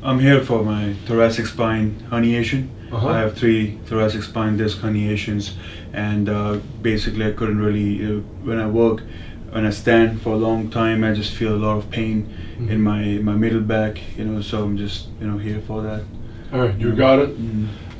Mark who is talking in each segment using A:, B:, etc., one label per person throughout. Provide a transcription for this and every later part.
A: I'm here for my thoracic spine herniation. I have 3 thoracic spine disc herniations, and basically I couldn't really, when I stand for a long time, I just feel a lot of pain in my middle back, so I'm just, here for that.
B: All right, you got it.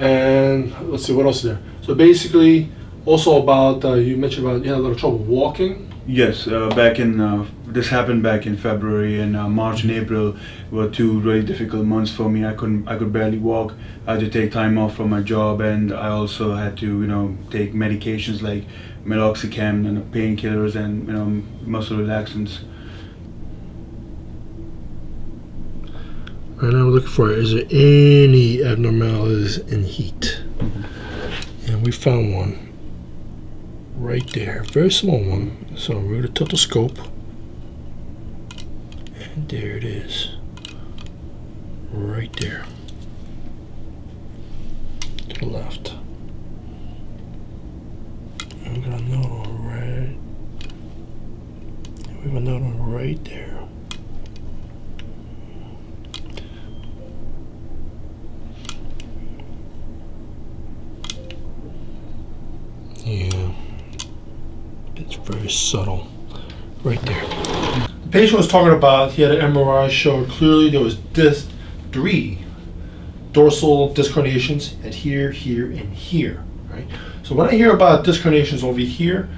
B: And let's see, what else is there? So basically, also about, you mentioned about you had a little trouble walking.
A: Yes, this happened back in February, and March and April were 2 really difficult months for me. I could barely walk. I had to take time off from my job, and I also had to, take medications like meloxicam and painkillers and, muscle relaxants.
B: Right now we're looking for, is there any abnormalities in heat? And we found one right there, very small one. So we're going to tilt the scope, and there it is, right there, to the left. And we got another one right, we have another one right there. Yeah, it's very subtle, right there. The patient was talking about, he had an MRI showed clearly there was 3 dorsal disc herniations at here, and here, right? So when I hear about disc herniations over here,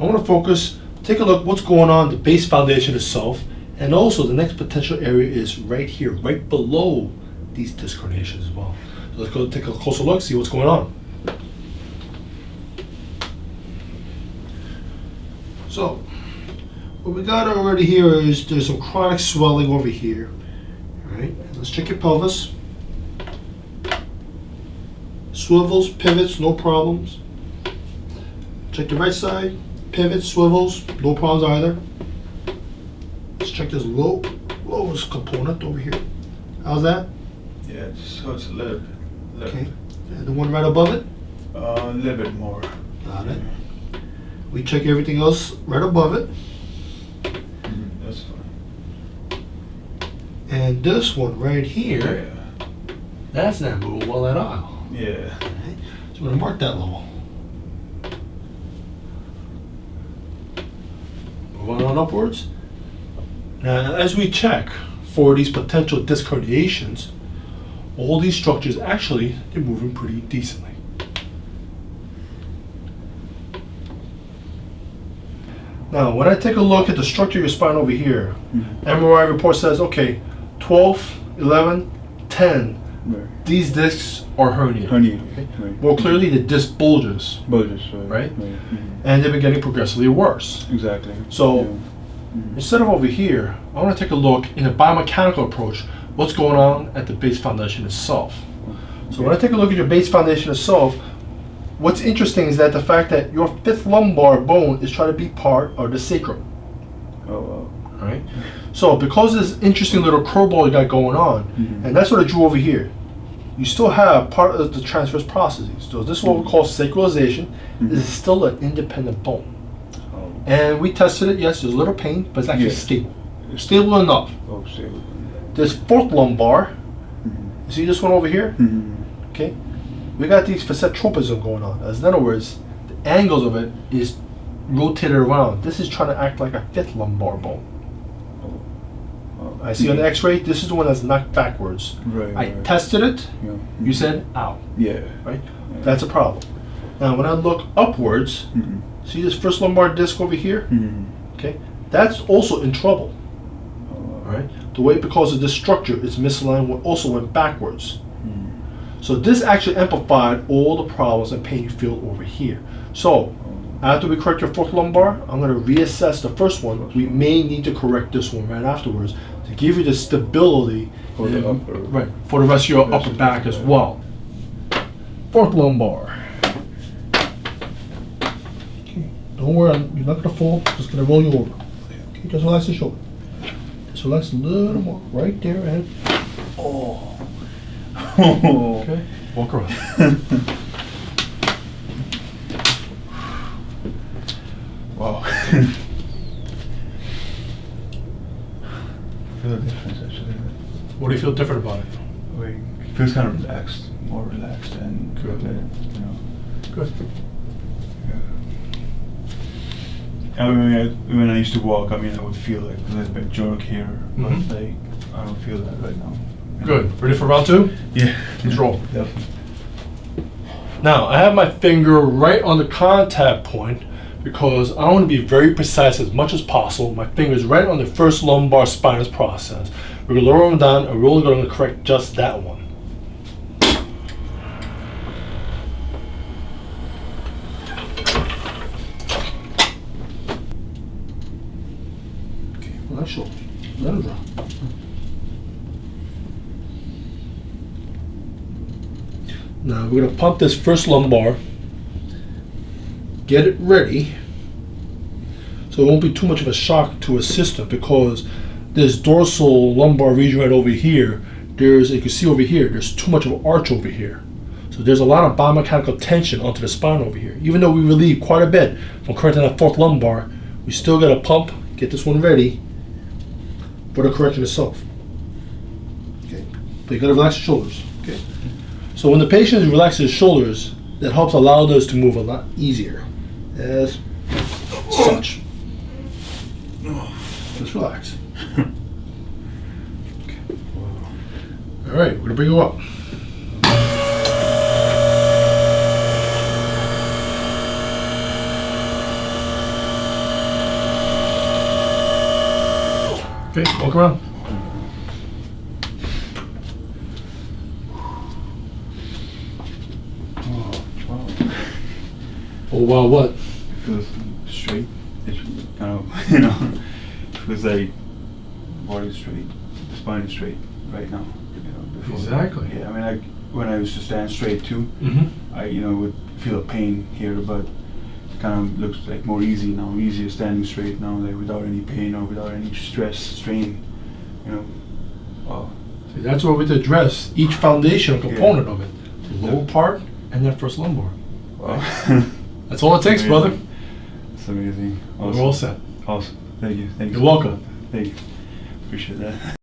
B: I want to focus, take a look what's going on the base foundation itself, and also the next potential area is right here, right below these disc herniations as well. So let's go take a closer look, see what's going on. So, what we got already here is there's some chronic swelling over here. All right, let's check your pelvis. Swivels, pivots, no problems. Check the right side, pivots, swivels, no problems either. Let's check this lowest component over here. How's that?
A: Yeah, so it's a little bit.
B: Okay, and the one right above it?
A: A little bit more.
B: Got it. We check everything else right above it.
A: That's fine.
B: And this one right here,
A: Yeah.
B: that's not moving well at all.
A: Yeah.
B: Right. So I'm going to mark that level. Moving on upwards. Now, as we check for these potential disc herniations, all these structures actually, they're moving pretty decently. Now, when I take a look at the structure of your spine over here, MRI report says, okay, 12, 11, 10,
A: Right.
B: these discs are herniated.
A: Okay. Right.
B: More clearly, the disc bulges,
A: Bulges,
B: right? And they've been getting progressively worse.
A: Exactly.
B: So, instead of over here, I want to take a look in a biomechanical approach, what's going on at the base foundation itself. So when I take a look at your base foundation itself, what's interesting is that the fact that your 5th lumbar bone is trying to be part of the sacrum.
A: Oh, wow.
B: Right? So because of this interesting little curveball you got going on, and that's what I drew over here, you still have part of the transverse processes. So this is what we call sacralization. This is still an independent bone.
A: Oh.
B: And we tested it, yes, there's a little pain, but it's actually stable. Stable enough.
A: Oh, stable.
B: This 4th lumbar, you see this one over here? Okay? We got these facet tropism going on. As in other words, the angles of it is rotated around. This is trying to act like a 5th lumbar bone. I see on the x-ray, this is the one that's knocked backwards.
A: Right.
B: I tested it,
A: Yeah.
B: you said, ow.
A: Yeah.
B: Right? That's a problem. Now when I look upwards, see this 1st lumbar disc over here? Okay? That's also in trouble. Right? The way, because of this structure, it's misaligned, also went backwards. So this actually amplified all the problems and pain you feel over here. So after we correct your 4th lumbar, I'm going to reassess the 1st one. We may need to correct this one right afterwards to give you the stability
A: For the upper.
B: right, for the rest of your upper back as well. 4th lumbar. Okay. Don't worry, you're not going to fall. Just going to roll you over. Okay, just relax the shoulder. Just relax a little more. Right there and
A: Oh.
B: okay. Walk around.
A: Wow. Feel the difference actually.
B: What do you feel different about it?
A: feels kind of relaxed, more relaxed, and
B: Good.
A: you know.
B: Good.
A: I mean, when I used to walk, I mean, I would feel like a little bit jerk here, but like I don't feel that right now.
B: Good. Ready for round 2?
A: Yeah.
B: Let's roll.
A: Definitely.
B: Now, I have my finger right on the contact point because I want to be very precise as much as possible. My finger is right on the first lumbar spinous process. We're going to lower them down, and we're only going to correct just that one. Okay, well, that's short. Let it drop. Now we're going to pump this first lumbar, get it ready, so it won't be too much of a shock to a system, because this dorsal lumbar region right over here, you can see over here, there's too much of an arch over here. So there's a lot of biomechanical tension onto the spine over here. Even though we relieve quite a bit from correcting that fourth lumbar, we still got to pump, get this one ready for the correction itself. Okay, but you got to relax your shoulders. Okay. So when the patient relaxes his shoulders, that helps allow those to move a lot easier, as such. Just relax. Okay. All right, we're gonna bring you up. Okay, walk around. Oh wow, what?
A: It feels straight. It's kind of, you know, it feels like body's straight, the spine is straight right now. You know, before.
B: Exactly.
A: Yeah, I mean, when I used to stand straight too, I, you know, would feel a pain here, but it kind of looks like more easy now, easier standing straight now, like without any pain or without any stress, strain, you know. Wow.
B: See, that's what we have to address each foundational component of it. The lower part and that first lumbar.
A: Wow.
B: That's all it takes, brother.
A: It's amazing. Awesome.
B: We're all set.
A: Awesome. Thank you. Thank you.
B: You're welcome.
A: Thank you. Appreciate that.